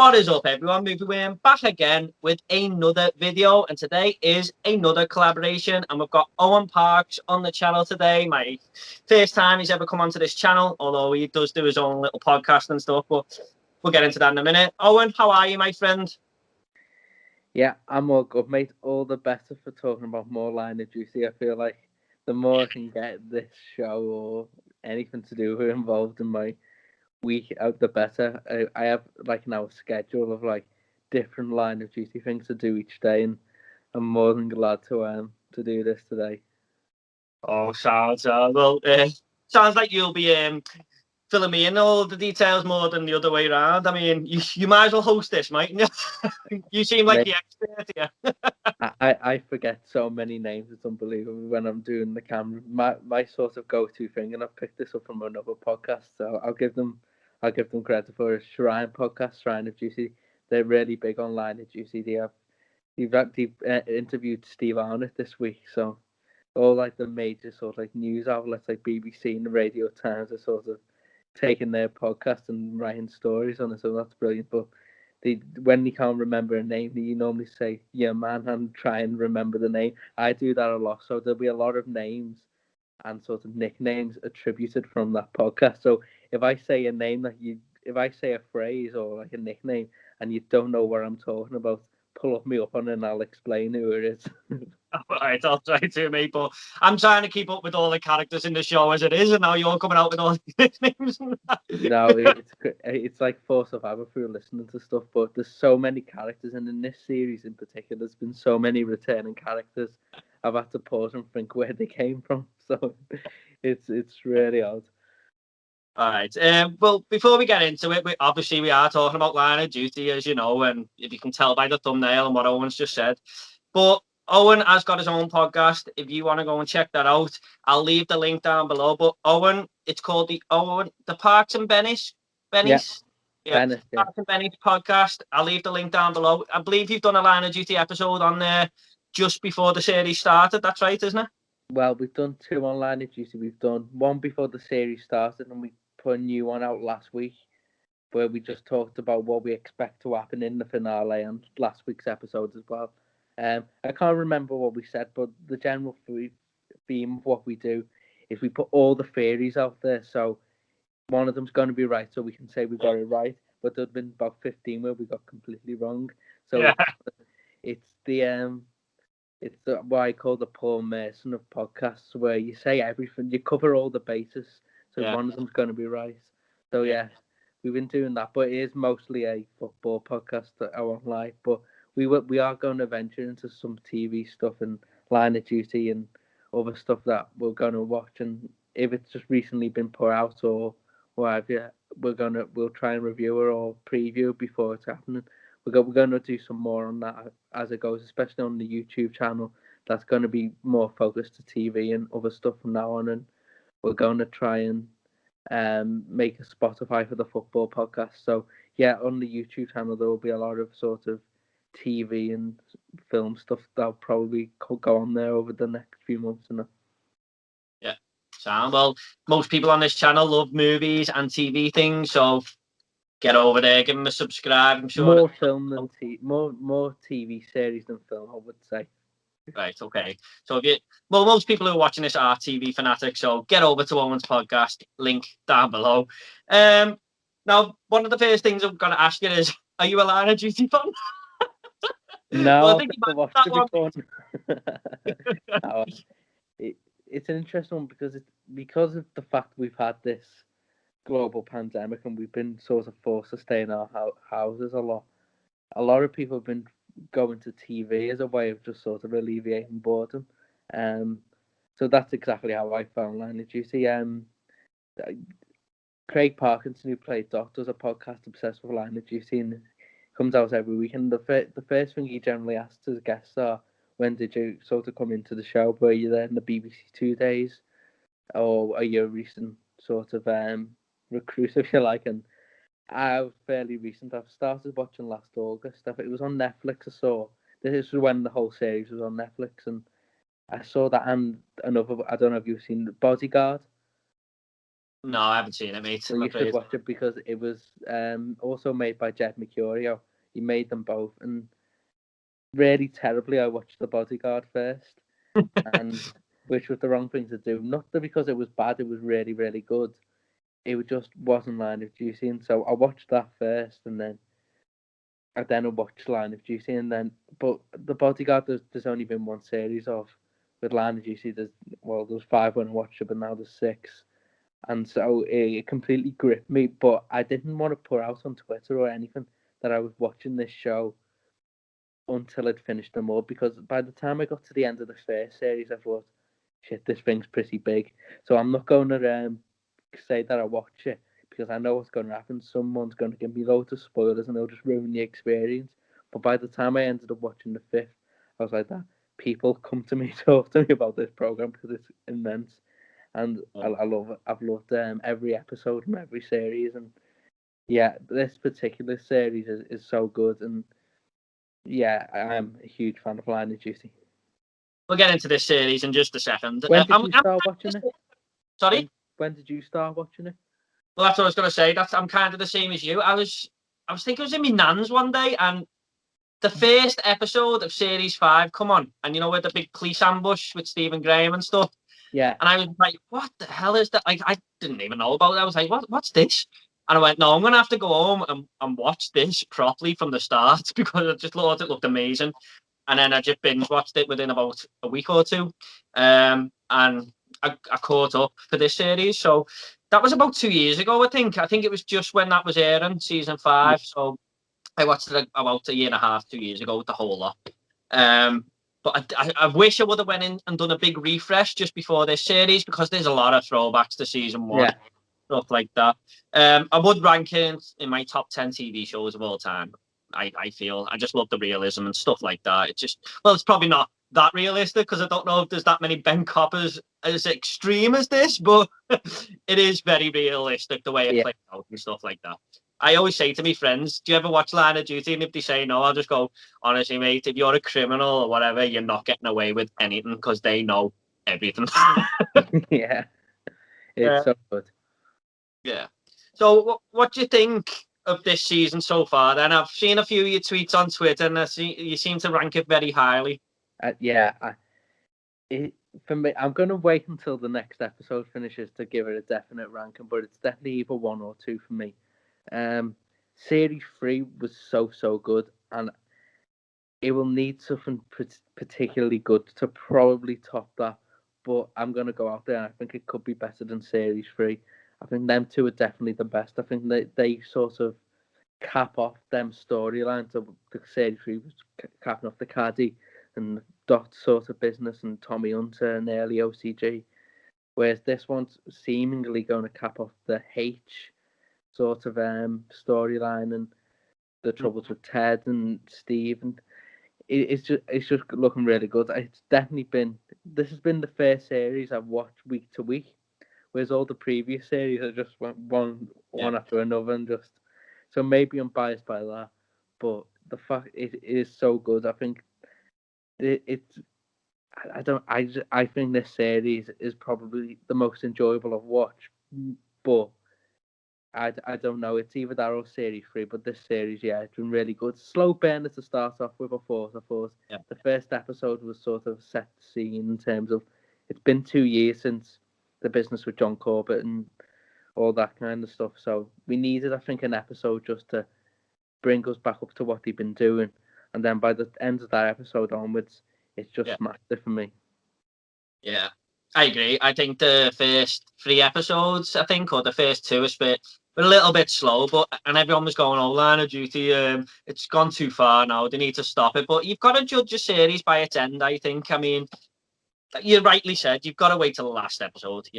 What is up, everyone? We're back again with another video, and today is another collaboration. And we've got Owen Parks on the channel today. My first time he's ever come onto this channel, although he does do his own little podcast and stuff. But we'll get into that in a minute. Owen, how are you, my friend? Yeah, I'm all good, mate. All the better for talking about more Line of Duty. I feel like the more I can get this show or anything to do with involved in my week out, the better. I have like now a schedule of like different Line of Duty things to do each day, and I'm more than glad to do this today. Oh, sounds well. Sounds like you'll be filling me in all the details more than the other way around. I mean, you might as well host this, mate. You seem like Mate, the expert here. I forget so many names. It's unbelievable when I'm doing the camera. My sort of go-to thing, and I've picked this up from another podcast, so I'll give them credit for a Shrine podcast, Shrine of Juicy. They're really big on Line of Juicy. They've interviewed Steve Arnott this week, so all like the major sort of like news outlets like BBC and the Radio Times are sort of taking their podcast and writing stories on it. So that's brilliant. But when you can't remember a name, you normally say, "Yeah, man," and try and remember the name. I do that a lot. So there'll be a lot of names and sort of nicknames attributed from that podcast. So if I say a name if I say a phrase or like a nickname and you don't know what I'm talking about, pull me up on it and I'll explain who it is. Right, I'll try to, mate. But I'm trying to keep up with all the characters in the show as it is, and now you're coming out with all these names. No, it's like force of habit through listening to stuff, but there's so many characters, and in this series in particular, there's been so many returning characters. I've had to pause and think where they came from. So it's really odd. All right. Well, before we get into it, we are talking about Line of Duty, as you know, and if you can tell by the thumbnail and what Owen's just said. But Owen has got his own podcast. If you want to go and check that out, I'll leave the link down below. But Owen, it's called the Parks and Yeah, Benny's, yeah, Bennett. Yeah. Parks and Benny's podcast. I'll leave the link down below. I believe you've done a Line of Duty episode on there just before the series started. That's right, isn't it? Well, we've done two online at Juicy. We've done one before the series started, and we put a new one out last week where we just talked about what we expect to happen in the finale and last week's episode as well. I can't remember what we said, but the general theme of what we do is we put all the theories out there. So one of them's going to be right, so we can say we got it right. But there've been about 15 where we got completely wrong. So Yeah. it's what I call the Paul Merson of podcasts, where you say everything, you cover all the bases, so Yeah. one of them's going to be right. So Yeah. yeah, we've been doing that, but it is mostly a football podcast that I won't lie. But we are going to venture into some TV stuff and Line of Duty and other stuff that we're going to watch. And if it's just recently been put out or what have you, we'll try and review it or preview before it's happening. We're going to do some more on that as it goes, especially on the YouTube channel. That's going to be more focused to TV and other stuff from now on, and we're going to try and make a Spotify for the football podcast. So yeah, on the YouTube channel there will be a lot of sort of TV and film stuff that'll probably go on there over the next few months. And Yeah. Sound well. Most people on this channel love movies and TV things, so get over there, give them a subscribe. I'm sure. more film than more TV series than film, I would say. Right, okay. So most people who are watching this are TV fanatics, so get over to Owen's podcast, link down below. Now, one of the first things I'm going to ask you is, are you a Line of Duty fan? Well, I No, I've think you never might watched that it one. before. No, it's an interesting one because of the fact we've had this global pandemic and we've been sort of forced to stay in our houses a lot. A lot of people have been going to TV as a way of just sort of alleviating boredom. Um, so that's exactly how I found Line of Duty. Craig Parkinson, who played Doc, does a podcast obsessed with Line of Duty and comes out every week. And the first thing he generally asks his guests are, when did you sort of come into the show? Were you there in the BBC 2 days? Or are you a recent sort of recruit, if you like? And I was fairly recent. I've started watching last August. I think it was on Netflix. I saw this was when the whole series was on Netflix, and I saw that and another. I don't know if you've seen Bodyguard. No, I haven't seen it, mate. Well, I'm you should afraid. watch it because it was also made by Jed Mercurio. He made them both, and really terribly, I watched The Bodyguard first, and which was the wrong thing to do. Not that because it was bad; it was really, really good. It just wasn't Line of Duty, and so I watched that first, and then I watched Line of Duty, and then but The Bodyguard there's only been one series of. With Line of Duty, there's five when I watched it, but now there's six, and so it completely gripped me. But I didn't want to put out on Twitter or anything that I was watching this show until I'd finished them all, because by the time I got to the end of the first series, I thought, shit, this thing's pretty big. So I'm not going to say that I watch it because I know what's going to happen. Someone's going to give me loads of spoilers and they'll just ruin the experience. But by the time I ended up watching the fifth, I was like, that people come to me, talk to me about this program because it's immense, and I love it. I've loved every episode from every series, and yeah, this particular series is so good, and yeah, I'm a huge fan of Line of Duty. We'll get into this series in just a second. When did you start watching it? Sorry? When did you start watching it? Well, that's what I was going to say. I'm kind of the same as you. I was thinking I was in my nan's one day, and the first episode of series 5 come on, and with the big police ambush with Stephen Graham and stuff. Yeah. And I was like, what the hell is that? Like, I didn't even know about it. I was like, what's this? And I went, no, I'm going to have to go home and watch this properly from the start because I just thought it looked amazing. And then I just binge watched it within about a week or two. And I caught up for this series. So that was about 2 years ago, I think. I think it was just when that was airing, season 5. Yeah. So I watched it about a year and a half, 2 years ago with the whole lot. But I wish I would have went in and done a big refresh just before this series because there's a lot of throwbacks to season 1, Yeah. stuff like that. I would rank it in my top 10 TV shows of all time. I feel I just love the realism and stuff like that. It's probably not that realistic because I don't know if there's that many Ben Coppers as extreme as this, but it is very realistic the way it plays out and stuff like that. I always say to my friends, do you ever watch Line of Duty? And if they say no, I'll just go, honestly, mate, if you're a criminal or whatever, you're not getting away with anything because they know everything. Yeah. It's so good. Yeah. So what do you think of this season so far then? I've seen a few of your tweets on Twitter and you seem to rank it very highly. For me, I'm going to wait until the next episode finishes to give it a definite ranking, but it's definitely either 1 or 2 for me. Series 3 was so good, and it will need something particularly good to probably top that. But I'm going to go out there, and I think it could be better than Series 3. I think them two are definitely the best. I think they sort of cap off them storylines. So the Series 3 was capping off the Caddy and Dot sort of business and Tommy Hunter and early OCG. Whereas this one's seemingly going to cap off the H sort of storyline and the troubles with Ted and Steve, and it's just looking really good. It's definitely this has been the first series I've watched week to week, whereas all the previous series I just went one after another, and just so maybe I'm biased by that, but the fact it is so good. I think it's I think this series is probably the most enjoyable I've watched, but I don't know. It's either that or Series 3, but this series, yeah, it's been really good. Slow burner to start off with, I thought. The first episode was sort of set the scene in terms of it's been 2 years since the business with John Corbett and all that kind of stuff. So we needed, I think, an episode just to bring us back up to what they've been doing. And then by the end of that episode onwards, it's just smashed it for me. Yeah, I agree. I think the first 3 episodes, or the first 2, were a little bit slow, and everyone was going, "Oh, Line of Duty, it's gone too far now. They need to stop it." But you've got to judge a series by its end. I think. I mean, you rightly said you've got to wait till the last episode.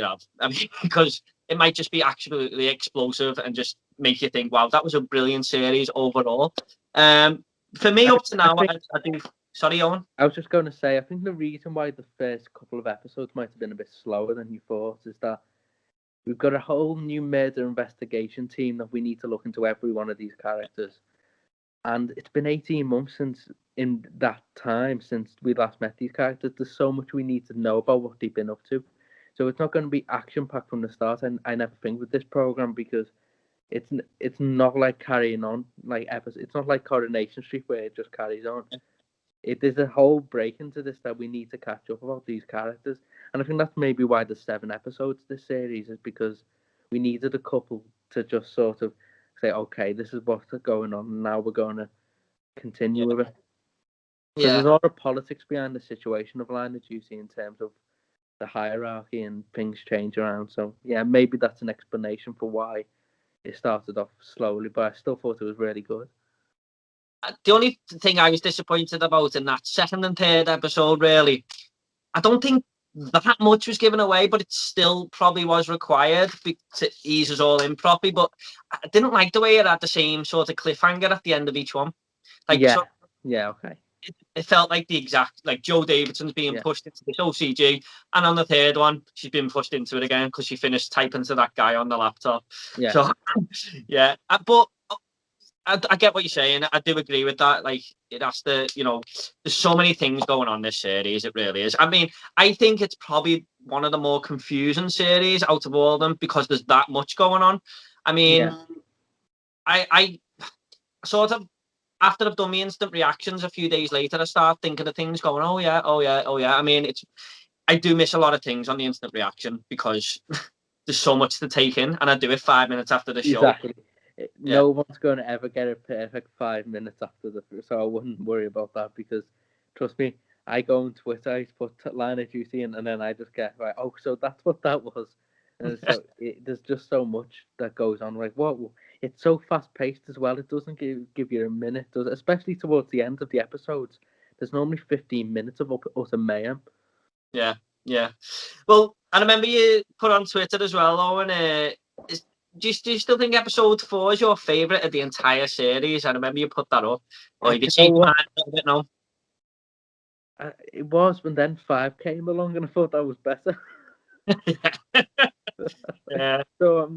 I mean, because it might just be absolutely explosive and just make you think, "Wow, that was a brilliant series overall." For me, up to now, I think. Sorry, Owen. I was just going to say, I think the reason why the first couple of episodes might have been a bit slower than you thought is that we've got a whole new murder investigation team that we need to look into every one of these characters. And it's been 18 months since we last met these characters. There's so much we need to know about what they've been up to. So it's not going to be action packed from the start. And I never think with this program because it's not like carrying on like episodes. It's not like Coronation Street where it just carries on. There's a whole break into this that we need to catch up about these characters, and I think that's maybe why there's 7 episodes this series is because we needed a couple to just sort of say, okay, this is what's going on, and now we're going to continue with it. Because there's a lot of politics behind the situation of Line of Duty in terms of the hierarchy and things change around. So yeah, maybe that's an explanation for why it started off slowly, but I still thought it was really good. The only thing I was disappointed about in that second and third episode, really, I don't think that much was given away, but it still probably was required to ease us all in properly. But I didn't like the way it had the same sort of cliffhanger at the end of each one. Like, yeah, so yeah, okay. It felt like the exact, like Joe Davidson's being pushed into this OCG, and on the third one, she's been pushed into it again because she finished typing to that guy on the laptop. Yeah. So, yeah, but I get what you're saying. I do agree with that. Like, it has to, there's so many things going on this series. It really is. I mean, I think it's probably one of the more confusing series out of all of them because there's that much going on. I mean, I sort of, after I've done my instant reactions a few days later, I start thinking of things going, oh yeah, oh yeah, oh yeah. I mean, I do miss a lot of things on the instant reaction because there's so much to take in, and I do it 5 minutes after the show. Exactly. No one's going to ever get a perfect 5 minutes after so I wouldn't worry about that because, trust me, I go on Twitter, I put Line of Duty in, and then I just get right. Oh, so that's what that was, and so there's just so much that goes on. Like what? It's so fast paced as well. It doesn't give you a minute, does it? Especially towards the end of the episodes. There's normally 15 minutes of utter mayhem. Yeah. Well, I remember you put on Twitter as well, Owen. Do you still think episode 4 is your favourite of the entire series? I remember you put that up. Or you changed your mind a little bit now? It was, but then 5 came along and I thought that was better. Yeah. So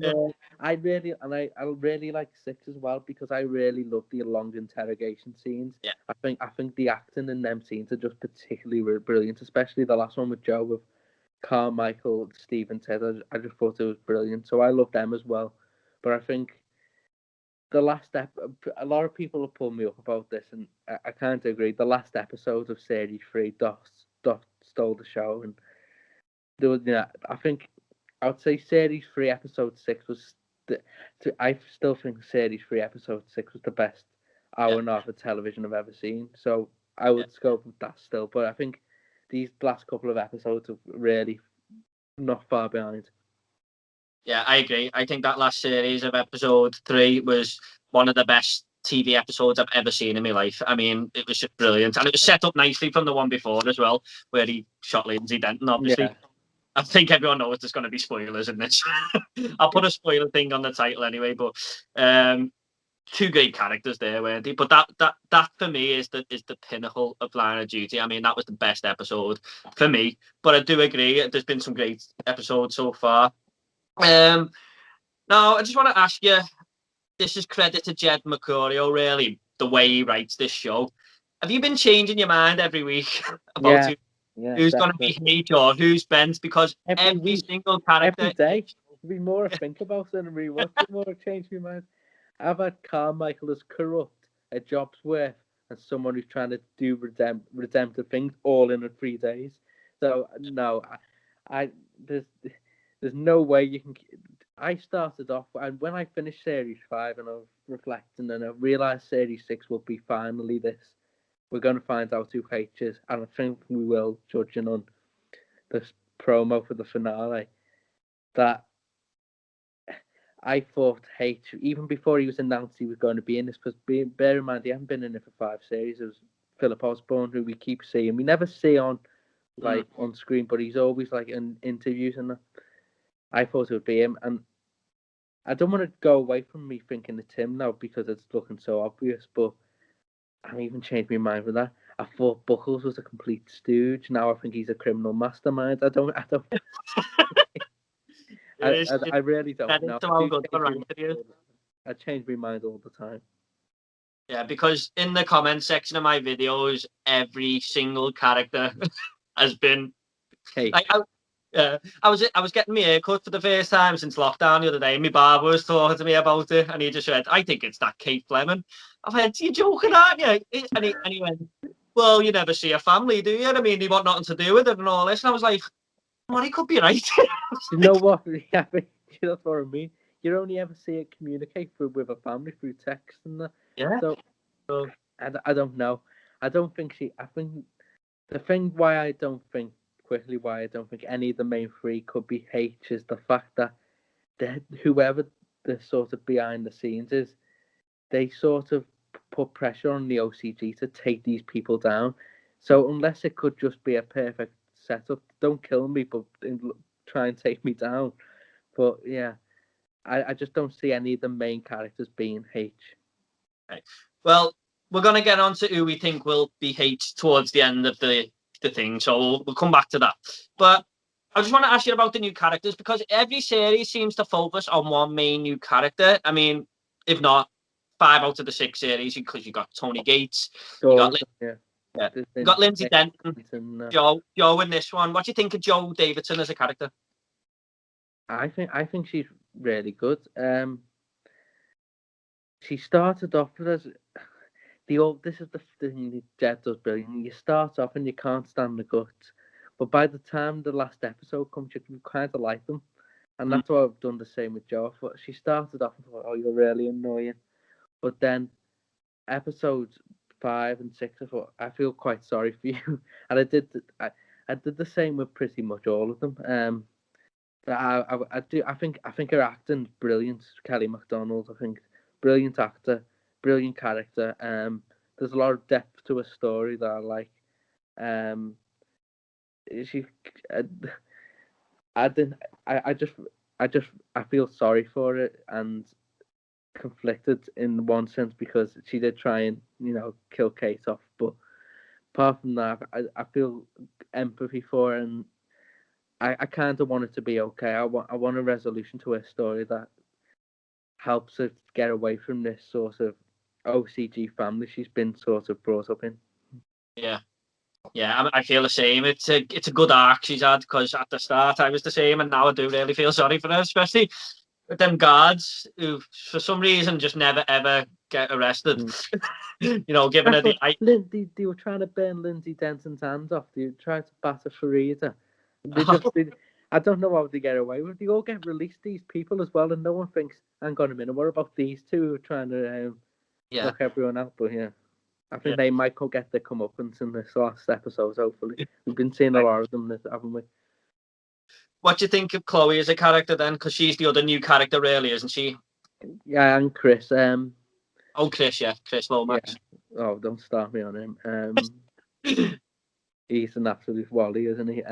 I really like 6 as well because I really love the long interrogation scenes. Yeah. I think the acting in them scenes are just particularly brilliant, especially the last one with Joe, with Carmichael, Steve, and Ted. I just thought it was brilliant. So I love them as well. But I think the last a lot of people have pulled me up about this, and I can't agree. The last episode of Series 3, Dot stole the show, and there was, I think I would say Series 3, Episode 6 was. I still think Series 3, Episode 6 was the best hour and a half of television I've ever seen. So I would scope with that still, but I think these last couple of episodes are really not far behind. Yeah, I agree. I think that last series of episode 3 was one of the best TV episodes I've ever seen in my life. I mean, it was just brilliant. And it was set up nicely from the one before as well, where he shot Lindsay Denton, obviously. Yeah. I think everyone knows there's going to be spoilers in this. I'll put a spoiler thing on the title anyway, but 2 great characters there, weren't they? But that for me is the pinnacle of Line of Duty. I mean, that was the best episode for me. But I do agree, there's been some great episodes so far. Now, I just want to ask you, this is credit to Jed Mercurio, really, the way he writes this show. Have you been changing your mind every week about who's going to be H or who's Bent? Because every single character... Every day. The more I think about it and rewatch it, the more I change my mind. I've had Carmichael as corrupt, a job's worth, and someone who's trying to do redemptive things all in 3 days. So, no, there's no way you can... I started off, and when I finished Series 5 and I was reflecting, and I realised Series 6 will be finally this. We're going to find out who H is, and I think we will, judging on this promo for the finale, that I thought H, even before he was announced he was going to be in this, because bear in mind, he hasn't been in it for 5 series. It was Philip Osborne, who we keep seeing. We never see on screen, but he's always like in interviews and that. I thought it would be him, and I don't want to go away from me thinking it's him now because it's looking so obvious, but I even changed my mind with that. I thought Buckles was a complete stooge. Now I think he's a criminal mastermind. I don't. I really don't know. I change my mind all the time. Yeah, because in the comment section of my videos, every single character has been Yeah, I was getting my hair cut for the first time since lockdown the other day. My barber was talking to me about it, and he just said, "I think it's that Kate Fleming." I went, "You're joking, aren't you?" And he went, "Well, you never see a family, do you? I mean, they want nothing to do with it and all this." And I was like, "Well, he could be right." You know what? Yeah, that's what I mean. You only ever see it communicate with a family through text and that. Yeah. So So, I don't know. I don't think she. I think the thing why I don't think why I don't think any of the main three could be H is the fact that whoever the sort of behind the scenes is, they sort of put pressure on the OCG to take these people down. So unless it could just be a perfect setup, don't kill me, but try and take me down. But yeah, I just don't see any of the main characters being H. okay. Well, we're gonna get on to who we think will be H towards the end of the thing, so we'll come back to that. But I just want to ask you about the new characters because every series seems to focus on one main new character. I mean, if not 5 out of the 6 series, because you got Tony Gates, you got Yeah. yeah, There's you been got Lindsay Denton, Joe in this one. What do you think of Joe Davidson as a character? I think she's really good. She started off as the old. This is the thing that Jed does brilliant. You start off and you can't stand the guts, but by the time the last episode comes, you can kind of like them, and that's why I've done the same with Joe. But she started off and thought, "Oh, you're really annoying," but then episodes 5 and 6, I thought, I feel quite sorry for you, and I did the same with pretty much all of them. I do. I think her acting's brilliant. Kelly MacDonald. I think brilliant actor, brilliant character. There's a lot of depth to a story that I like. Um, she, I, I didn't. I just, I feel sorry for it and conflicted in one sense because she did try and kill Kate off, but apart from that, I feel empathy for her and I kind of want it to be okay. I want a resolution to her story that helps her get away from this sort of OCG family she's been sort of brought up in. Yeah. Yeah, I feel the same. It's a good arc she's had because at the start I was the same, and now I do really feel sorry for her, especially with them guards who, for some reason, just never ever get arrested. Giving her the They were trying to burn Lindsay Denton's hands off. They tried to batter Farida. I don't know how they get away with it. They all get released, these people as well, and no one thinks, hang on a minute, what about these two who are trying to knock everyone out? But yeah. I think they might get their comeuppance in this last episode, hopefully. We've been seeing a lot of them, haven't we? What do you think of Chloe as a character then? Because she's the other new character, really, isn't she? Yeah, and Chris. Chris, yeah. Chris Lomax. Yeah. Oh, don't start me on him. He's an absolute wally, isn't he?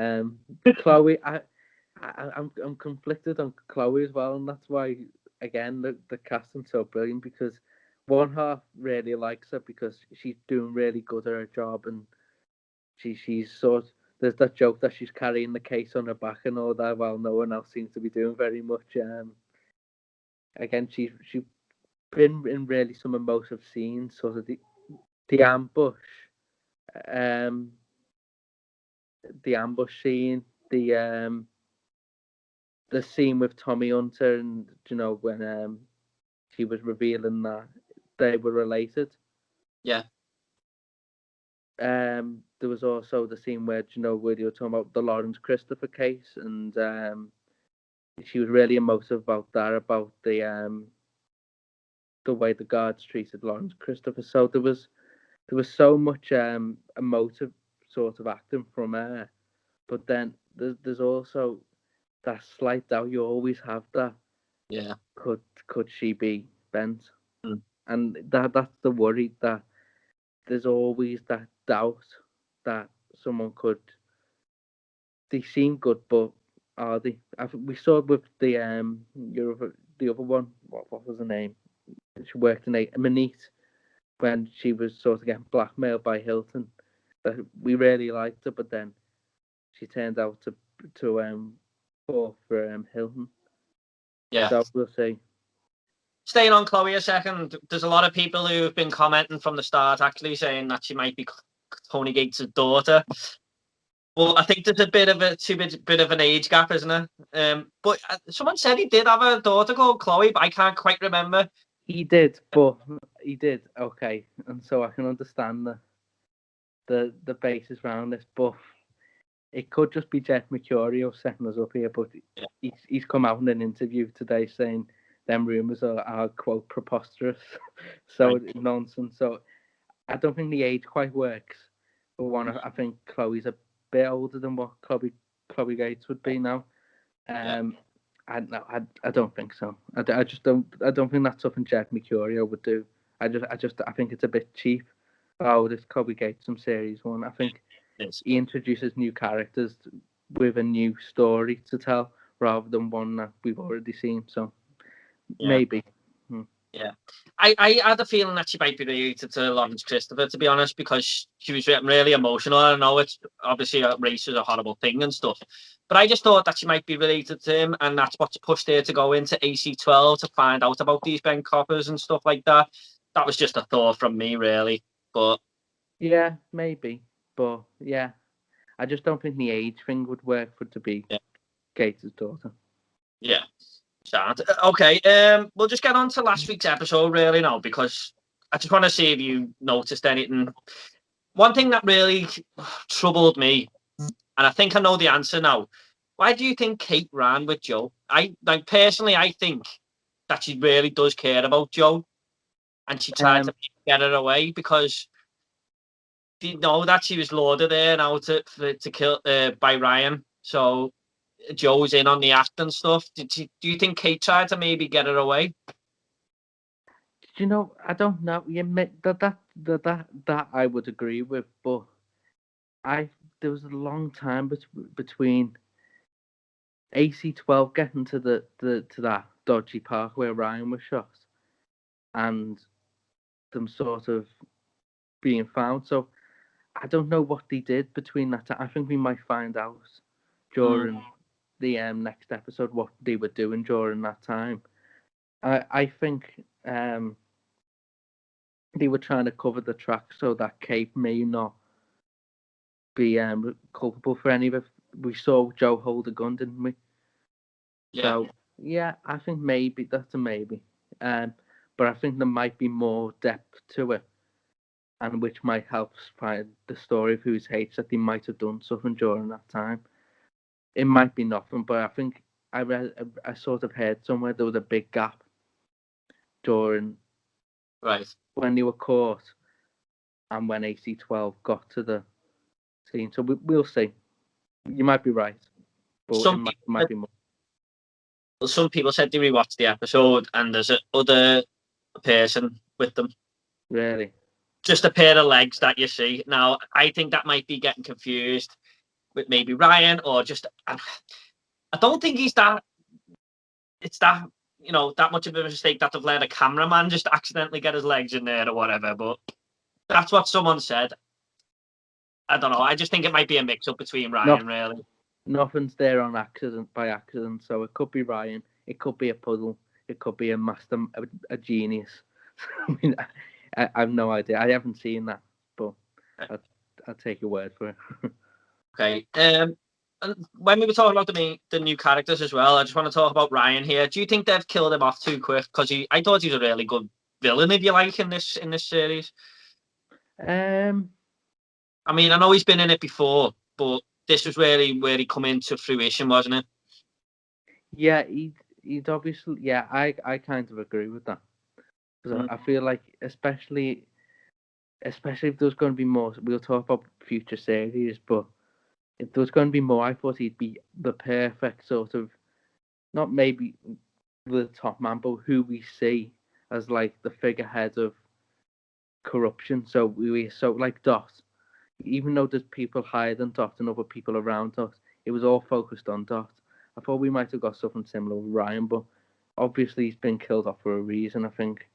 Chloe, I'm conflicted on Chloe as well, and that's why, again, the casting's so brilliant because one half really likes her because she's doing really good at her job and she's sort. There's that joke that she's carrying the case on her back and all that. While no one else seems to be doing very much. Again, she's been in really some emotive scenes, sort of the ambush, um, the ambush scene, the scene with Tommy Hunter, and when she was revealing that they were related. Yeah. There was also the scene where where you were talking about the Lawrence Christopher case, and she was really emotive about that, about the way the guards treated Lawrence Christopher. So there was so much emotive sort of acting from her, but then there's also that slight doubt. You always have that. Yeah. Could she be bent? Mm. And that's the worry, that there's always that doubt that someone could. They seem good, but are they? We saw it with the the other one. What was her name? She worked in Manite when she was sort of getting blackmailed by Hilton. That we really liked her, but then she turned out to fall for Hilton. Yeah. So we'll see. Staying on Chloe a second, there's a lot of people who've been commenting from the start, actually saying that she might be Tony Gates' daughter. Well, I think there's a bit of a bit of an age gap, isn't there? But someone said he did have a daughter called Chloe, but I can't quite remember. He did, but he did okay, and so I can understand the basis around this, but it could just be Jeff Mercurio setting us up here. But he's come out in an interview today saying them rumors are quote preposterous, so Right. nonsense. So I don't think the age quite works. For one, I think Chloe's a bit older than what Chloe Gates would be now. Yeah. I don't think so. I just don't think that's something Jed Mercurio would do. I think it's a bit cheap. Oh, this Chloe Gates from series one. I think Yes. he introduces new characters with a new story to tell rather than one that we've already seen. So Yeah. maybe. Yeah. I had a feeling that she might be related to Lawrence Christopher, to be honest, because she was really emotional. I know it's obviously race is a horrible thing and stuff, but I just thought that she might be related to him, and that's what's pushed her to go into AC-12 to find out about these Ben Coppers and stuff like that. That was just a thought from me, really. But Yeah, maybe. But yeah, I just don't think the age thing would work for it to be yeah, Gates' daughter. yeah. Sad. Okay, we'll just get on to last week's episode really now, because I just want to see if you noticed anything. One thing that really troubled me, and I think I know the answer now. Why do you think Kate ran with Joe? Personally, I think that she really does care about Joe, and she tried Um, to get her away because you know that she was loaded there now to kill by Ryan. So Joe's in on the act and stuff. Do you think Kate tried to maybe get her away? you know, I don't know. That I would agree with, but I there was a long time between AC-12 getting to to that dodgy park where Ryan was shot and them sort of being found. So I don't know what they did between that time. I think we might find out Mm, during the next episode what they were doing during that time. I think they were trying to cover the tracks so that Kate may not be culpable for any of it. We saw Joe hold a gun, didn't we? yeah, So yeah, I think maybe that's a maybe. Um, but I think there might be more depth to it, and which might help find the story of whose hates that they might have done something during that time. It might be nothing, but I think I sort of heard somewhere there was a big gap during right. when they were caught and when AC-12 got to the scene. So we'll see. You might be right, but it Some might be more. some people said they rewatched the episode and there's a other person with them. Really. Just a pair of legs that you see. Now, I think that might be getting confused with maybe Ryan or just. I don't think he's that. It's that that much of a mistake that they've let a cameraman just accidentally get his legs in there or whatever. But that's what someone said. I don't know. I just think it might be a mix up between No, Ryan, really. nothing's there on accident by accident. So it could be Ryan. It could be a puzzle. It could be a master, a genius. I mean, I have no idea. I haven't seen that, but I'll take your word for it. Okay. And when we were talking about the new characters as well, I just want to talk about Ryan here. Do you think they've killed him off too quick? Because I thought he was a really good villain, if you like, in this series. um, I mean, I know he's been in it before, but this was really where he come into fruition, wasn't it? yeah, he'd obviously, yeah, I kind of agree with that because Mm, I feel like especially if there's going to be more. We'll talk about future series, but if there's going to be more, I thought he'd be the perfect sort of not maybe the top man, but who we see as like the figurehead of corruption. So we so like Dot, even though there's people higher than Dot and other people around Dot, it was all focused on Dot. I thought we might have got something similar with Ryan, but obviously he's been killed off for a reason. I think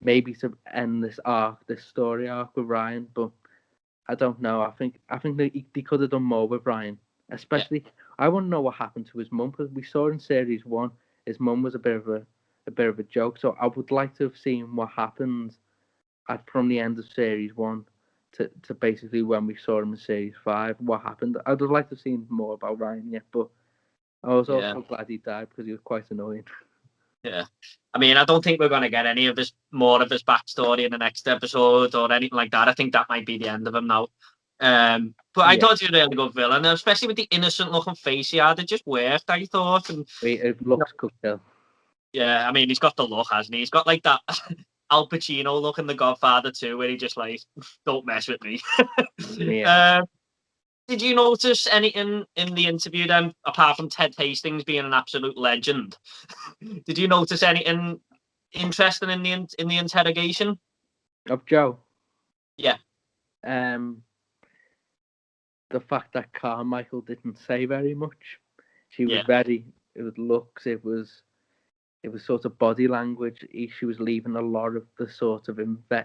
maybe to end this arc, this story arc with Ryan, but I don't know. I think they could have done more with Ryan. yeah, Especially, I want to know what happened to his mum because we saw in series one his mum was a bit of a joke. So I would like to have seen what happened from the end of series one to basically when we saw him in series 5, what happened. I'd have liked to have seen more about Ryan yet, but I was also glad he died because he was quite annoying. Yeah. I mean, I don't think we're going to get any of his more of his backstory in the next episode or anything like that. I think that might be the end of him now. But I thought he was a really good villain, especially with the innocent looking face he had. It just worked, I thought. And it looks cool. yeah, I mean, he's got the look, hasn't he? He's got like that Al Pacino look in The Godfather 2, where he just like, don't mess with me. Did you notice anything in the interview then, apart from Ted Hastings being an absolute legend? Did you notice anything interesting in the interrogation of Joe? Yeah. The fact that Carmichael didn't say very much. She was very. It was looks. It was sort of body language. She was leaving a lot of the sort of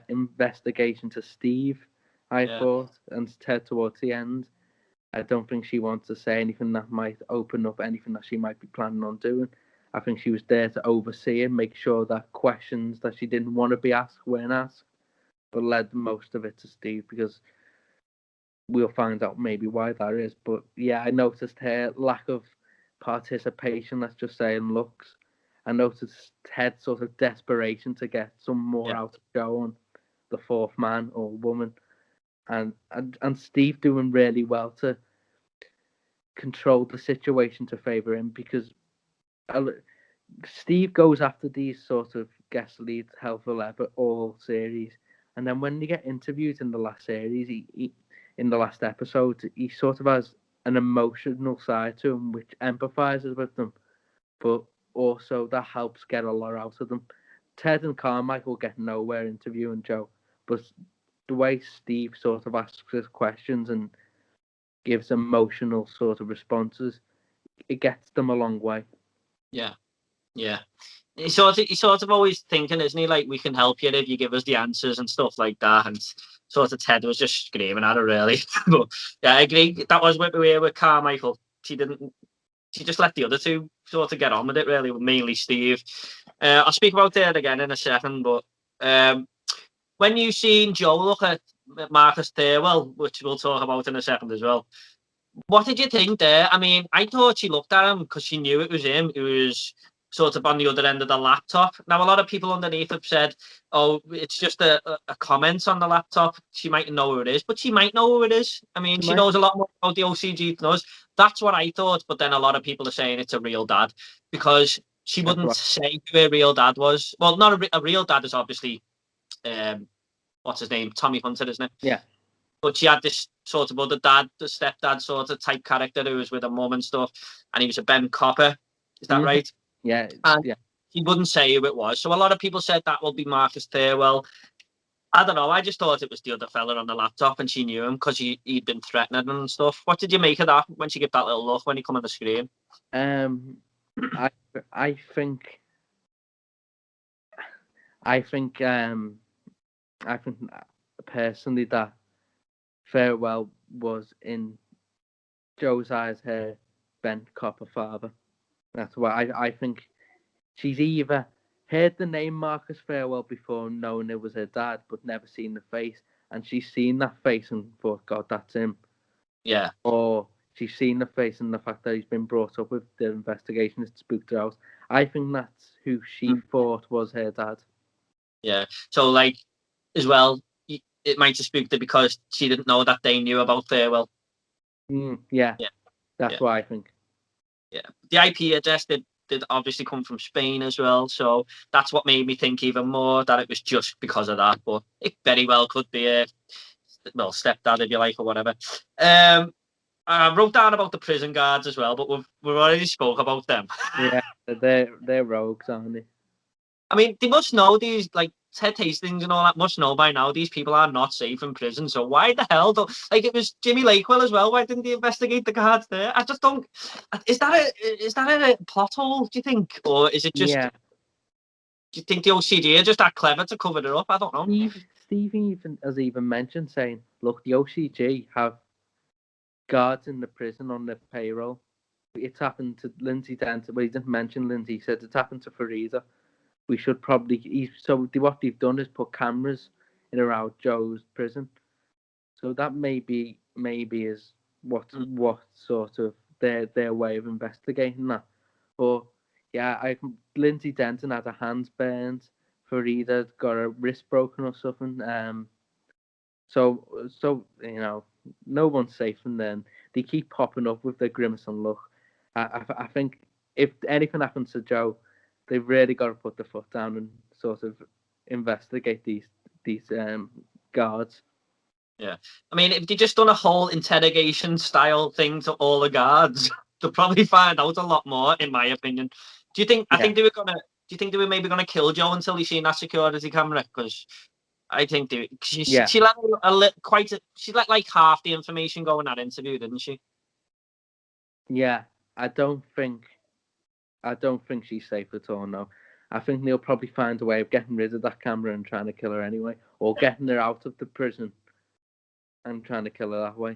investigation to Steve, I thought, and Ted towards the end. I don't think she wants to say anything that might open up anything that she might be planning on doing. I think she was there to oversee and make sure that questions that she didn't want to be asked weren't asked, but led most of it to Steve, because we'll find out maybe why that is. But yeah, I noticed her lack of participation, let's just say, in looks. I noticed Ted's sort of desperation to get some more out of Joe on the fourth man or woman. And Steve doing really well to control the situation to favour him, because Steve goes after these sort of guest leads hell for leather all series, and then when they get interviewed in the last series, he in the last episode, he sort of has an emotional side to him which empathises with them, but also that helps get a lot out of them. Ted and Carmichael get nowhere interviewing Joe, but the way Steve sort of asks his questions and gives emotional sort of responses, it gets them a long way. Yeah. He's sort of always thinking, isn't he? Like, we can help you if you give us the answers and stuff like that. And sort of Ted was just screaming at her, really. But yeah, I agree. That was what we were with Carmichael. She just let the other two sort of get on with it, really, mainly Steve. I'll speak about that again in a second, but when you seen Joe look at Marcus Thurwell, which we'll talk about in a second as well, what did you think there? I mean, I thought she looked at him because she knew it was him who was sort of on the other end of the laptop. Now, a lot of people underneath have said, oh, it's just a comment on the laptop. She might know who it is, but she might know who it is. I mean, she knows a lot more about the OCG than us. That's what I thought, but then a lot of people are saying it's a real dad, because she wouldn't say who her real dad was. Well, not a real dad is obviously, what's his name? Tommy Hunter, isn't it? Yeah. But she had this sort of other dad, the stepdad sort of type character who was with her mum and stuff, and he was a Ben Copper. Is that right? Yeah. And he wouldn't say who it was. So a lot of people said that will be Marcus Thurwell. I don't know. I just thought it was the other fella on the laptop, and she knew him because he'd been threatening and stuff. What did you make of that when she gave that little look when he come on the screen? I think personally that Thurwell was, in Joe's eyes, her Ben Copper father. That's why I think she's either heard the name Marcus Thurwell before, knowing it was her dad, but never seen the face, and she's seen that face and thought, God, that's him. Yeah. Or she's seen the face and the fact that he's been brought up with the investigation has spooked her out. I think that's who she thought was her dad. Yeah. So, like, as well, it might have spooked her because she didn't know that they knew about Thurwell. That's what I think. Yeah, the IP address did obviously come from Spain as well, so that's what made me think even more that it was just because of that. But it very well could be a stepdad, if you like, or whatever. I wrote down about the prison guards as well, but we've already spoke about them. Yeah, they're rogues, aren't they? I mean, they must know, these, like, Ted Hastings and all that must know by now these people are not safe in prison. So why the hell don't, like, it was Jimmy Lakewell as well. Why didn't they investigate the guards there? I just don't. Is that a plot hole, do you think, or is it just? Yeah. Do you think the OCG are just that clever to cover it up? I don't know. Steve has even mentioned saying, look, the OCG have guards in the prison on their payroll. It's happened to Lindsay Dent. Well, he didn't mention Lindsay. He said it's happened to Farida. We should probably. So what they've done is put cameras in around Joe's prison, So that maybe is what Mm. sort of their way of investigating that. But yeah, Lindsay Denton had her hands burned. Farida got her wrist broken or something. So no one's safe, and then they keep popping up with their grimace and look. I think if anything happens to Joe, they've really got to put the foot down and sort of investigate these guards. Yeah. I mean, if they just done a whole interrogation style thing to all the guards, they'll probably find out a lot more, in my opinion. Do you think? I Yeah, think they were gonna. Do you think they were maybe gonna kill Joe until they seen that security camera? Because I think yeah, she let she let like half the information go in that interview, didn't she? yeah. I don't think she's safe at all. No, I think they'll probably find a way of getting rid of that camera and trying to kill her anyway, or getting her out of the prison and trying to kill her that way.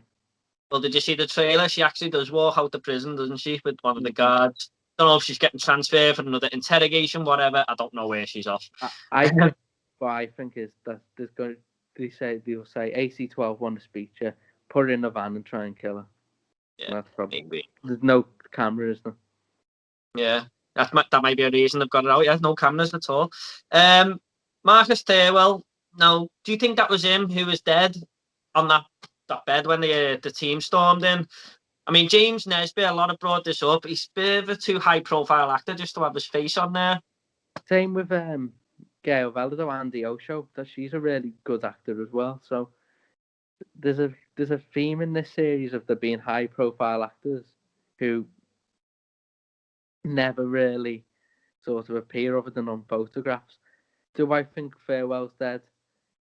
Well, did you see the trailer? She actually does walk out the prison, doesn't she, with one of the Mhm. guards? Don't know if she's getting transferred for another interrogation, whatever. I don't know where she's off. I think what I think is that they'll say AC-12 want to speak to her, put her in a van and try and kill her. Yeah, That's probably maybe. there's no camera, is there? Yeah, that might be a reason they've got it out. Yeah, no cameras at all. Um, Marcus Thirlwell. Now, do you think that was him who was dead on that bed when the team stormed in? I mean, James Nesbitt. A lot have brought this up. He's a bit of a too high profile actor just to have his face on there. Same with Gail Valado, Andy Osho. That she's a really good actor as well. So there's a theme in this series of there being high profile actors who never really sort of appear other than on photographs. Do I think Farewell's dead?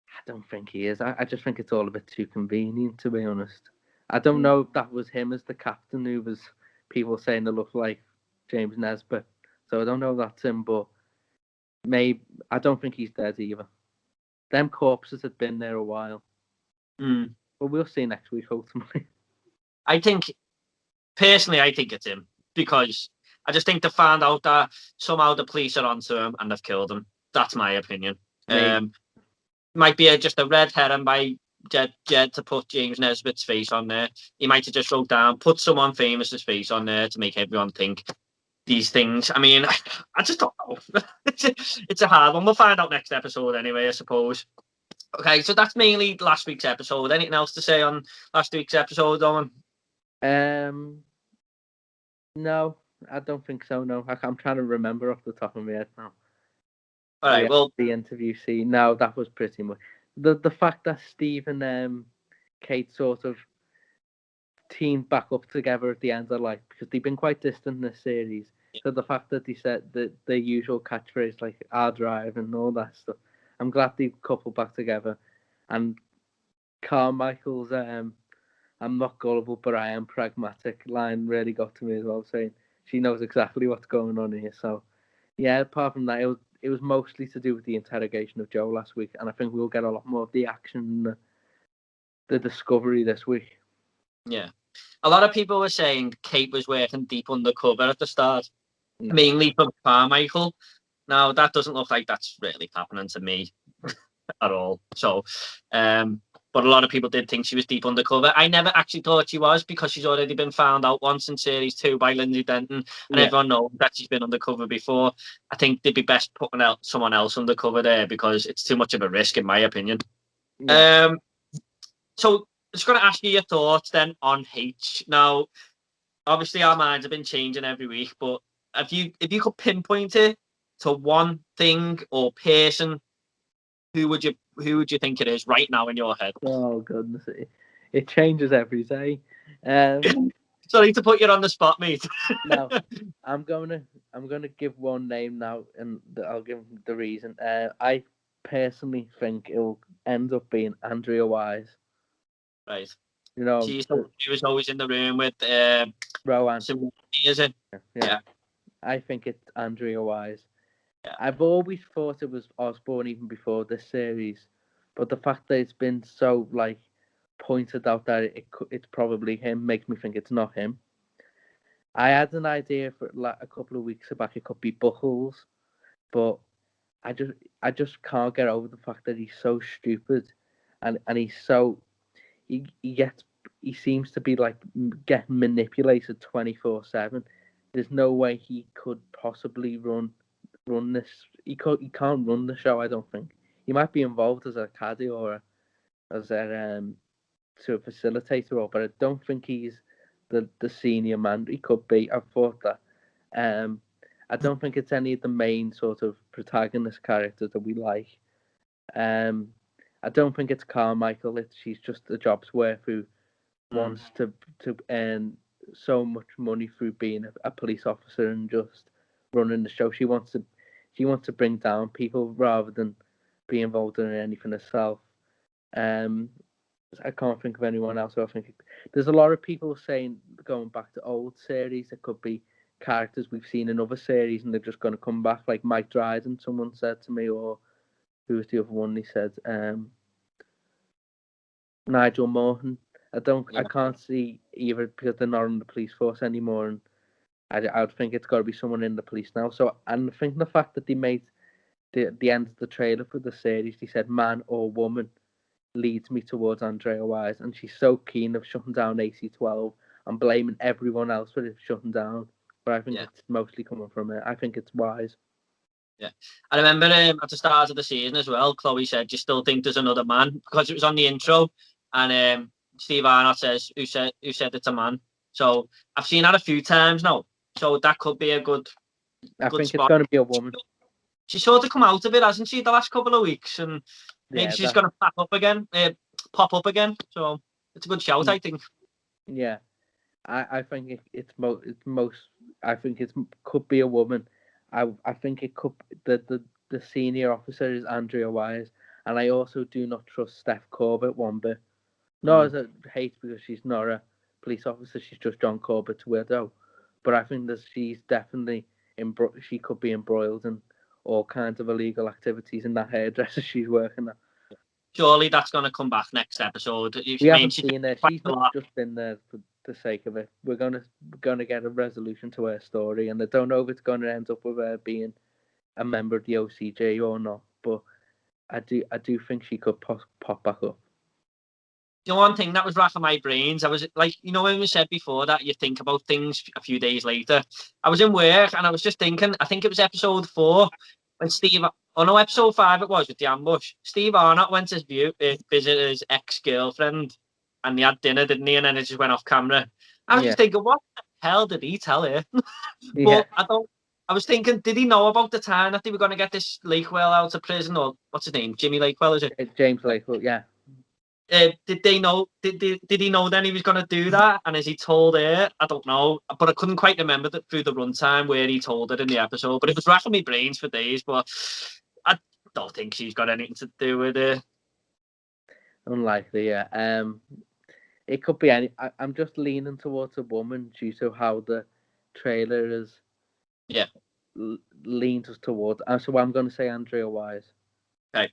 I don't think he is. I just think it's all a bit too convenient, to be honest. I don't know if that was him as the captain who was people saying it looked like James Nesbitt. So I don't know if that's him, but maybe I don't think he's dead either. Them corpses had been there a while. Mm. But we'll see next week, ultimately. I think personally, I think it's him because I just think they found out that somehow the police are onto him and they've killed him. That's my opinion. Maybe. Might be just a red herring by Jed to put James Nesbitt's face on there. He might have just wrote down, put someone famous's face on there to make everyone think these things. I mean, I just don't know. It's a hard one. We'll find out next episode anyway, I suppose. Okay, so that's mainly last week's episode. Anything else to say on last week's episode, Owen? Um, no, I don't think so. No, I'm trying to remember off the top of my head now. All right, well, The interview scene. No, that was pretty much the fact that Steve and Kate sort of teamed back up together at the end. I like because they've been quite distant in this series. So the fact that they said that their usual catchphrase like "our drive" and all that stuff, I'm glad they coupled back together. And Carmichael's "I'm not gullible, but I am pragmatic" line really got to me as well, saying she knows exactly what's going on here. So yeah, apart from that, it was mostly to do with the interrogation of Joe last week, and I think we'll get a lot more of the action, the discovery this week. yeah. A lot of people were saying Kate was working deep undercover at the start, No. mainly for Carmichael. Now, that doesn't look like that's really happening to me at all. So, but a lot of people did think she was deep undercover. I never actually thought she was because she's already been found out once in series 2 by Lindsay Denton, and Yeah, everyone knows that she's been undercover before. I think they'd be best putting out someone else undercover there because it's too much of a risk, in my opinion. yeah. Um, so, I'm just going to ask you your thoughts then on H. Now, obviously, our minds have been changing every week, but if you could pinpoint it to one thing or person, who would you think it is right now in your head? Oh goodness, it changes every day. Um, Sorry to put you on the spot, mate. Now I'm gonna give one name now, and I'll give the reason. I personally think it'll end up being Andrea Wise. Right. You know, She was always in the room with Rowan. Simone, is it? Yeah, Yeah. I think it's Andrea Wise. Yeah. I've always thought it was Osborne even before this series, but the fact that it's been so like pointed out that it's probably him makes me think it's not him. I had an idea for like a couple of weeks back it could be Buckles, but I just I just can't get over the fact that he's so stupid, and he seems to be like getting manipulated 24/7. There's no way he could possibly run this. He can't run the show. I don't think he might be involved as a caddy or as a to a facilitator, but I don't think he's the senior man. He could be. I thought that. I don't think it's any of the main sort of protagonist characters that we like. I don't think it's Carmichael. She's just a job's worth who wants to earn so much money through being a police officer and just running the show. She wants to bring down people rather than be involved in anything herself. I can't think of anyone else. I think there's a lot of people saying going back to old series. It could be characters we've seen in other series and they're just going to come back, like Mike Dryden. Someone said to me, or who was the other one? He said Nigel Morton. I can't see either because they're not in the police force anymore, and I would think it's got to be someone in the police now. So, and I think the fact that they made the end of the trailer for the series, they said man or woman, leads me towards Andrea Wise, and she's so keen of shutting down AC12 and blaming everyone else for it shutting down. But I think it's mostly coming from it. I think it's Wise. Yeah, I remember at the start of the season as well, Chloe said, "You still think there's another man?" Because it was on the intro, and Steve Arnott says, "Who said it's a man?" So I've seen that a few times now. So that could be a good. I think spot. It's going to be a woman. She's sort of come out of it, hasn't she, the last couple of weeks, and maybe she's going to pop up again. So it's a good shout, I think. Yeah, I think it's most. I think it could be a woman. I think it could. The senior officer is Andrea Wise, and I also do not trust Steph Corbett one bit. Not as a hate because she's not a police officer; she's just John Corbett's widow. But I think that she's definitely she could be embroiled in all kinds of illegal activities in that hairdresser she's working at. Surely that's going to come back next episode. We haven't seen her. She's not just been there for the sake of it. We're gonna get a resolution to her story, and I don't know if it's going to end up with her being a member of the OCJ or not. But I do think she could pop back up. The one thing that was racking my brains, I was like, when we said before that you think about things a few days later. I was in work and I was just thinking, I think it was episode 4 when episode 5 it was with the ambush. Steve Arnott went to visit his ex-girlfriend and they had dinner, didn't he? And then it just went off camera. I was just thinking, what the hell did he tell her? But I was thinking, did he know about the time that they were going to get this Lakewell out of prison, or what's his name? Jimmy Lakewell, is it? James Lakewell, yeah. Did they know? Did he know then he was going to do that? And as he told her, I don't know, but I couldn't quite remember that through the runtime where he told it in the episode. But it was racking my brains for days. But I don't think she's got anything to do with it. Unlikely, yeah. It could be any. I'm just leaning towards a woman due to how the trailer is. Yeah. Leaned us towards. So I'm going to say Andrea Wise. Okay.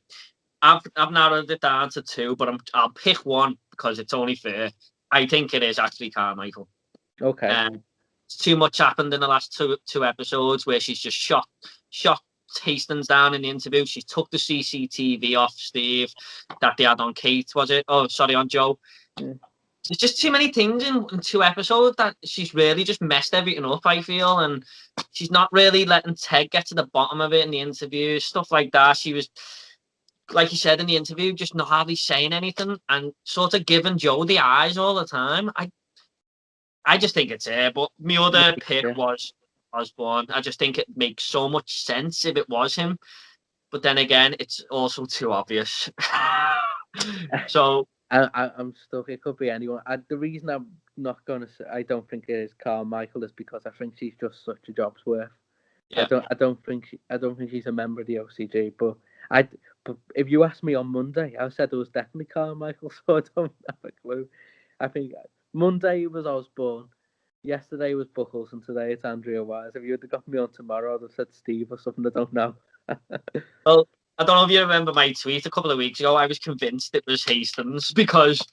I've narrowed it down to 2, but I'll pick one because it's only fair. I think it is actually Carmichael. Okay. It's too much happened in the last two episodes where she's just shot Hastings down in the interview. She took the CCTV off Steve that they had on Kate, was it? Oh, sorry, on Joe. Yeah. There's just too many things in 2 episodes that she's really just messed everything up, I feel, and she's not really letting Ted get to the bottom of it in the interview, stuff like that. She was, like you said in the interview, just not hardly saying anything and sort of giving Joe the eyes all the time. I just think it's her, but my other pick was Osborne. I just think it makes so much sense if it was him, but then again, it's also too obvious. So I'm stuck. It could be anyone. The reason I'm not going to say I don't think it is Carmichael is because I think she's just such a job's worth. Yeah. I don't think she's a member of the OCG. But if you asked me on Monday, I said it was definitely Carmichael. So I don't have a clue. I think Monday it was Osborne, yesterday was Buckles, and today it's Andrea Wise. If you had got me on tomorrow, I'd have said Steve or something. I don't know. Well, I don't know if you remember my tweet a couple of weeks ago. I was convinced it was Hastings because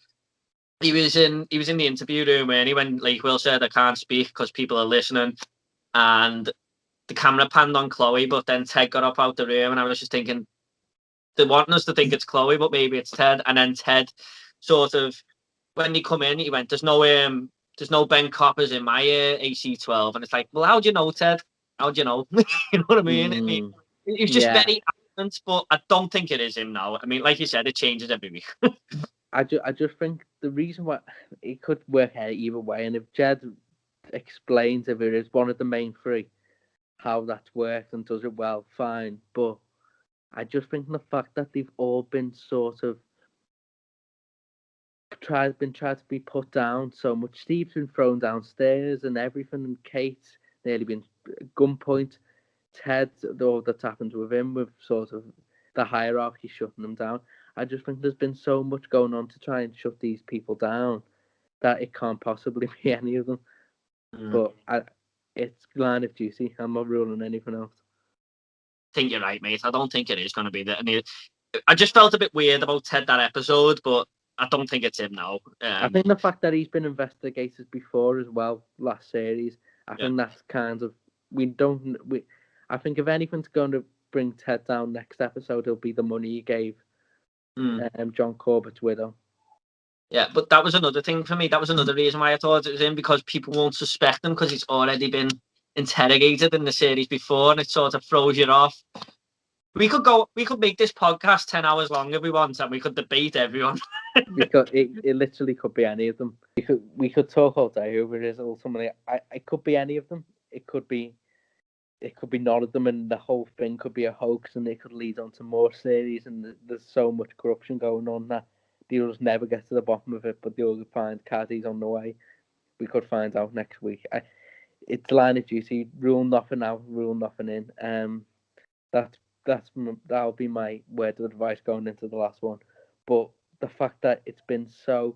he was in the interview room and when Lakewell said I can't speak because people are listening, and the camera panned on Chloe, but then Ted got up out the room and I was just thinking they're wanting us to think it's Chloe, but maybe it's Ted. And then Ted sort of when they come in, he went, there's no Ben Coppers in my AC-12. And it's like, well, how do you know, Ted? How do you know? You know what I mean? It's just very adamant, but I don't think it is him now. I mean, like you said, it changes every week. I just think the reason why it could work out either way, and if Jed explains if it is one of the main three, how that's worked and does it well, fine. But I just think the fact that they've all been sort of tried to be put down so much. Steve's been thrown downstairs and everything, and Kate's nearly been gunpoint. Ted, though that's happened with him, with sort of the hierarchy shutting them down. I just think there's been so much going on to try and shut these people down that it can't possibly be any of them. But it's line of duty. I'm not ruling anything else. I think you're right, mate. I don't think it is going to be that. I just felt a bit weird about Ted that episode, but I don't think it's him now. I think the fact that he's been investigated before as well, last series, I think that's kind of I think if anything's going to bring Ted down next episode, it'll be the money he gave John Corbett's widow. Yeah, but that was another thing for me. That was another reason why I thought it was him, because people won't suspect him because he's already been interrogated in the series before, and it sort of throws you off. We could make this podcast 10 hours long if we want, and we could debate everyone. Because it literally could be any of them. We could talk all day over it. Ultimately, it could be any of them. It could be none of them, and the whole thing could be a hoax, and it could lead on to more series. And there's so much corruption going on that they'll just never get to the bottom of it. But they'll find Caddy's on the way. We could find out next week. It's line of duty. Rule nothing out, rule nothing in. That'll be my word of advice going into the last one. But the fact that it's been so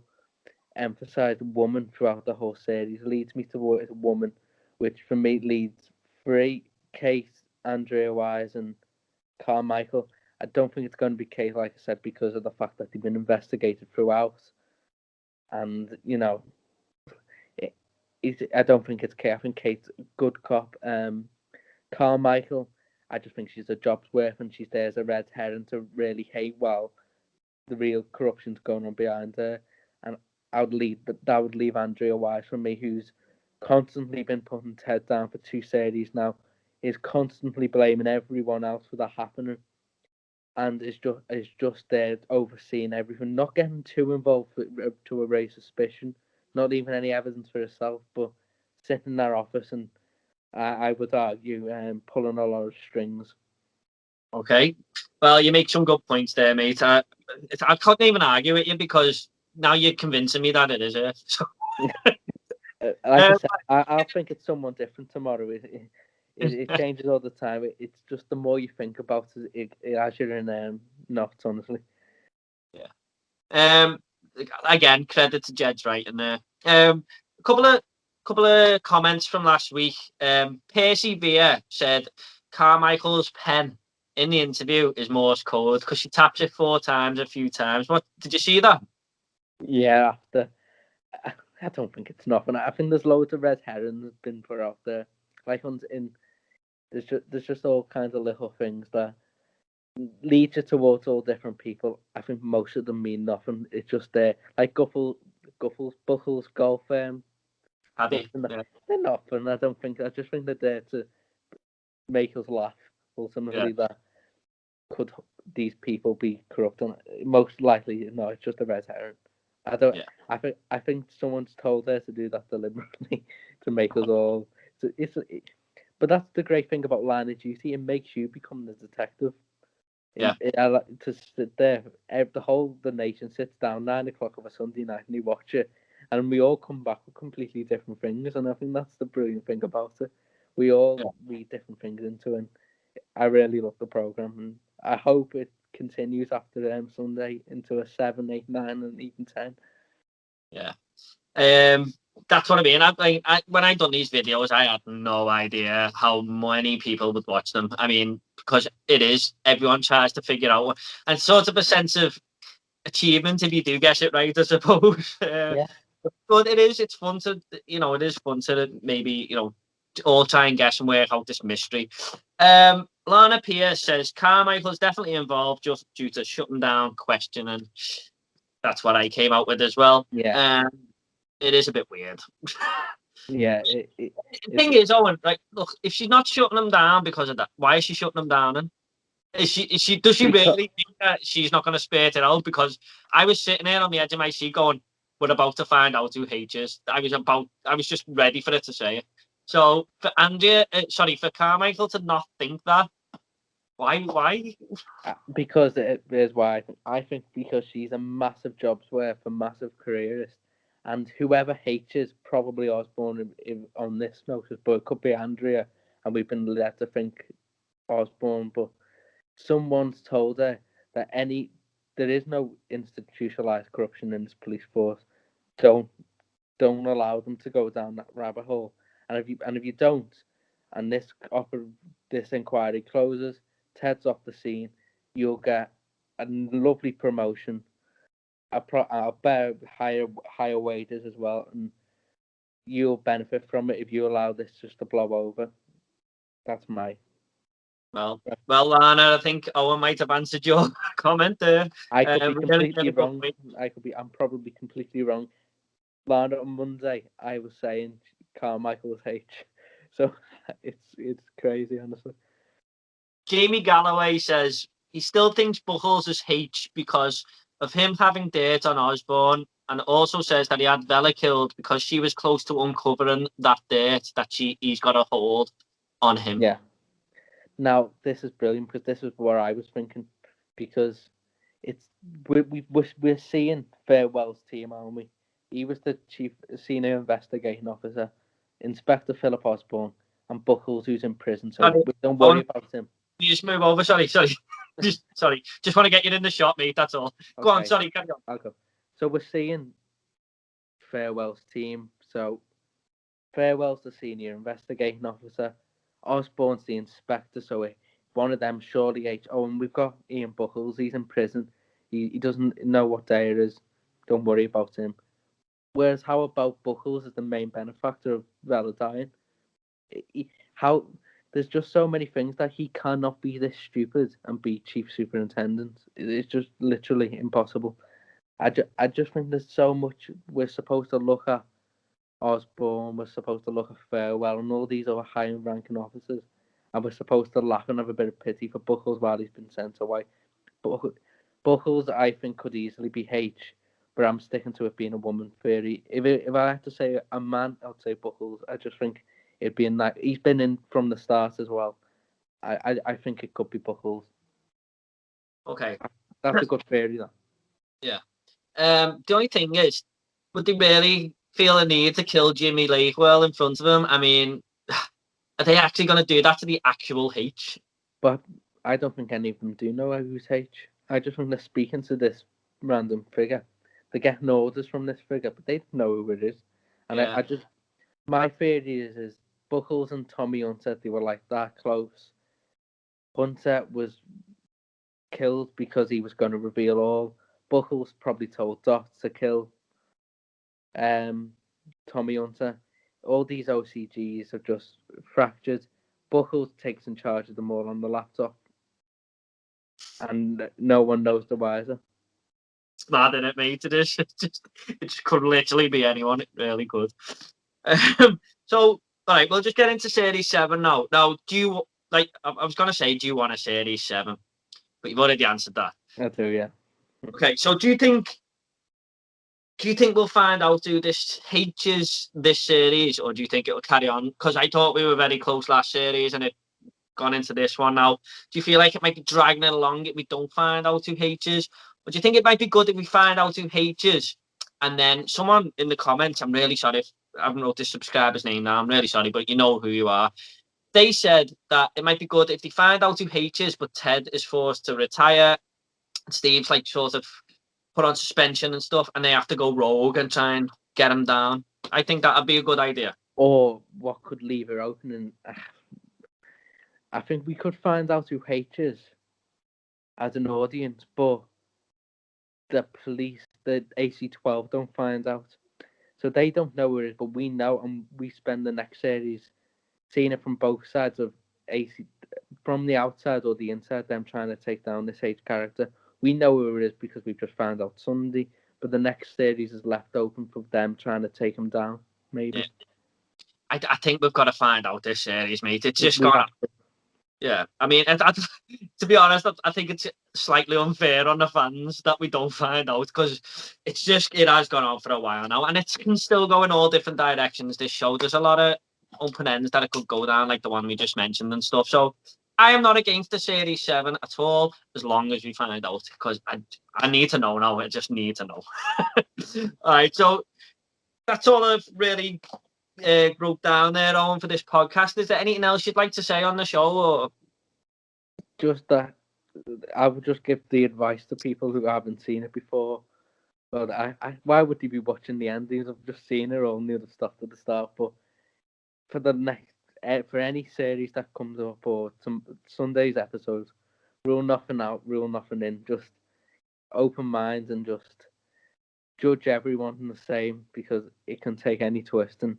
emphasized woman throughout the whole series leads me towards a woman, which for me leads three: Kate, Andrea Wise, and Carmichael. I don't think it's going to be Kate, like I said, because of the fact that they've been investigated throughout. And, I don't think it's Kate. I think Kate's a good cop. Carmichael, I just think she's a job's worth, and she's there as a red herring to really hate while the real corruption's going on behind her. And that would leave Andrea Wise for me, who's constantly been putting Ted down for 2 series now, is constantly blaming everyone else for that happening, and is just there overseeing everything, not getting too involved to erase suspicion, not even any evidence for herself, but sitting in that office and I would argue pulling a lot of strings. Okay, well, you make some good points there, mate. I couldn't even argue with you because now you're convincing me that it is her. So. Like I said, I think it's someone different tomorrow. It changes all the time. It's just the more you think about it as you're in knots, honestly. Yeah. Again, credit to Jed's writing there. A couple of comments from last week. Percy Beer said Carmichael's pen in the interview is Morse code because she taps it 4 times a few times. What did you see that? Yeah, I don't think it's nothing. I think there's loads of red herrings been put out there. Like there's just all kinds of little things that lead you towards all different people. I think most of them mean nothing. It's just there, like Buckles golf Paddy, yeah. They're nothing. I just think they're there to make us laugh. Ultimately, that could these people be corrupt? And most likely, no. It's just a red herring. I don't. Yeah. I think someone's told her to do that deliberately to make us all. But that's the great thing about Line of Duty. It makes you become the detective. Yeah. I like to sit there. The nation sits down 9 o'clock of a Sunday night and you watch it, and we all come back with completely different things. And I think that's the brilliant thing about it. We all read different things into it. And I really love the program, and I hope it continues after Sunday into a 7, 8, 9, and even 10. Yeah. That's what I mean. When I done these videos, I had no idea how many people would watch them. I mean, because everyone tries to figure out, and sort of a sense of achievement if you do guess it right, I suppose. But it's fun to, it is fun to maybe, all try and guess and work out this mystery. Lana Pierce says Carmichael's definitely involved just due to shutting down, questioning. That's what I came out with as well. Yeah. It is a bit weird. Yeah. The thing is, Owen, like, look, if she's not shutting them down because of that, why is she shutting them down? And does she Because, really think that she's not going to spit it out? Because I was sitting there on the edge of my seat going, "We're about to find out who H is." I was just ready for it to say it. So for Andrea, for Carmichael to not think that, why? because it is why I think because she's a massive jobs worth, a massive careerist, and whoever H is probably Osborne on this notice, but it could be Andrea, and we've been led to think Osborne, but someone's told her that there is no institutionalized corruption in this police force. Don't don't allow them to go down that rabbit hole. And if you don't, and this inquiry closes, Ted's off the scene, you'll get a lovely promotion. I'll bear higher wages as well, and you'll benefit from it if you allow this just to blow over. That's my. Well, Lana, I think Owen might have answered your comment there. I could be We're gonna get completely a good wrong. point. I'm probably completely wrong. Lana, on Monday, I was saying Carmichael was H. So it's crazy, honestly. Jamie Galloway says he still thinks Buckles is H because of him having dirt on Osborne, and also says that he had Vela killed because she was close to uncovering that dirt that he's got a hold on him. Yeah. Now this is brilliant because this is what I was thinking, because it's we're seeing Farewell's team, aren't we? He was the chief senior investigating officer, Inspector Philip Osborne, and Buckles, who's in prison. So Sorry, we don't worry Owen, about him. you just move over. Sorry. Just want to get you in the shot, mate. That's all. Go on. Okay, Sorry, carry on. I'll go. So we're seeing Farewell's team. So Farewell's the senior investigating officer. Osborne's the inspector, so one of them surely H. Oh, and we've got Ian Buckles. He's in prison. He doesn't know what day it is. Don't worry about him. Whereas, how about Buckles as the main benefactor of Valentine? How there's just so many things that he cannot be this stupid and be chief superintendent. It's just literally impossible. I just think there's so much we're supposed to look at. Osborne was supposed to look at Farewell and all these other high ranking officers, and we're supposed to laugh and have a bit of pity for Buckles while he's been sent away. Buckles, I think, could easily be H, but I'm sticking to it being a woman theory. If I had to say a man, I'd say Buckles. I just think it'd be in that he's been in from the start as well. I think it could be Buckles. Okay. That's a good theory, though. Yeah. The only thing is, would they really feel a need to kill Jimmy Lakewell in front of him? I mean, are they actually going to do that to the actual H? But I don't think any of them do know who's H. I just think they're speaking to this random figure. They're getting orders from this figure, but they don't know who it is. And Yeah. I just, my theory is Buckles and Tommy Hunter, they were like that close. Hunter was killed because he was going to reveal all. Buckles probably told Dot to kill Tommy Hunter. All these OCGs are just fractured. Buckles takes in charge of them all on the laptop, and no one knows the wiser. It's mad, isn't it, mate? It just could literally be anyone. It really could. So, all right, we'll just get into Series 7 now. Now, do you, like, I was going to say, do you want a Series 7? But you've already answered that. I do, yeah. Okay, so do you think we'll find out who this H's this series, or do you think it'll carry on? Because I thought we were very close last series, and it gone into this one now. Do you feel like it might be dragging it along if we don't find out who H's? Or do you think it might be good if we find out who H's? And then someone in the comments, I'm really sorry if I haven't wrote this subscriber's name now. I'm really sorry, but you know who you are. They said that it might be good if they find out who H's, but Ted is forced to retire. Steve's like sort of put on suspension and stuff, and they have to go rogue and try and get him down. I think that'd be a good idea. Or what could leave her open, and I think we could find out who H is as an audience, but the police, the AC-12, don't find out. So they don't know who it is, but we know, and we spend the next series seeing it from both sides of AC, from the outside or the inside, them trying to take down this H character. We know who it is because we've just found out Sunday, but the next series is left open for them trying to take him down. Maybe. Yeah. I think we've got to find out this series, mate. It's just We gone. have to. Yeah, I mean, to be honest, I think it's slightly unfair on the fans that we don't find out, because it has gone on for a while now, and it can still go in all different directions. This show, there's a lot of open ends that it could go down, like the one we just mentioned and stuff. So I am not against the series 7 at all, as long as we find out, because I need to know now. I just need to know. All right, so that's all I've really broke down there, Owen, for this podcast. Is there anything else you'd like to say on the show, or? Just that I would just give the advice to people who haven't seen it before. But why would they be watching the endings? I've just seen it or knew the stuff at the start. But for the next, for any series that comes up or some Sunday's episodes, rule nothing out, rule nothing in. Just open minds and just judge everyone the same, because it can take any twist. And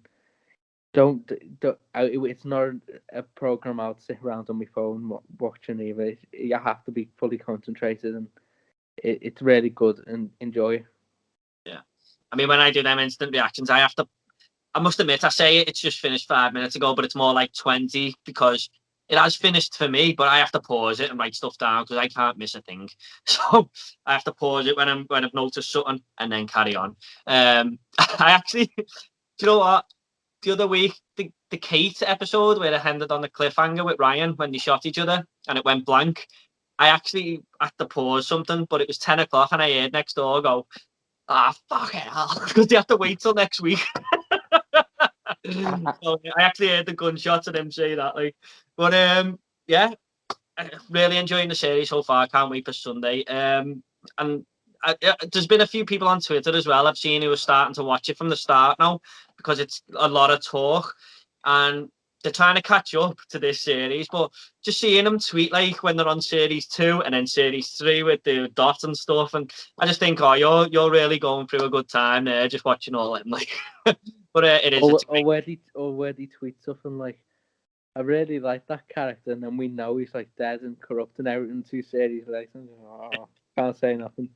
it's not a program I'll sit around on my phone watching either. You have to be fully concentrated, and it's really good, and enjoy it. Yeah, I mean, when I do them instant reactions, I must admit, I say it's just finished 5 minutes ago, but it's more like 20, because it has finished for me, but I have to pause it and write stuff down because I can't miss a thing. So I have to pause it when I've noticed something and then carry on. I actually, do you know what? The other week, the Kate episode where it ended on the cliffhanger with Ryan when they shot each other and it went blank. I actually had to pause something, but it was 10 o'clock and I heard next door go, fuck hell, because they have to wait till next week. So I actually heard the gunshots and him say that. But yeah, really enjoying the series so far. Can't wait for Sunday. And there's been a few people on Twitter as well I've seen who are starting to watch it from the start now, because it's a lot of talk and they're trying to catch up to this series. But just seeing them tweet like when they're on series 2 and then series 3 with the dot and stuff, and I just think, oh, you're really going through a good time there, just watching all them. Like, but it is. Or where they tweet something like, I really like that character, and then we know he's like dead and corrupt and everything 2 series later. Oh, can't say nothing.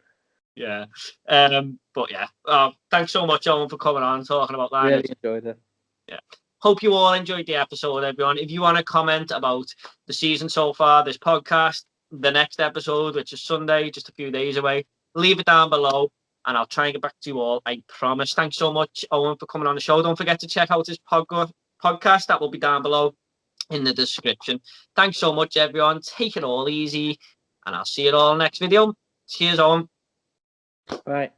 Yeah. But yeah. Thanks so much, Owen, for coming on and talking about that. Really enjoyed it. Yeah. Hope you all enjoyed the episode, everyone. If you want to comment about the season so far, this podcast, the next episode, which is Sunday, just a few days away, leave it down below and I'll try and get back to you all. I promise. Thanks so much, Owen, for coming on the show. Don't forget to check out his podcast. That will be down below in the description. Thanks so much, everyone. Take it all easy and I'll see you all next video. Cheers, Owen. Bye.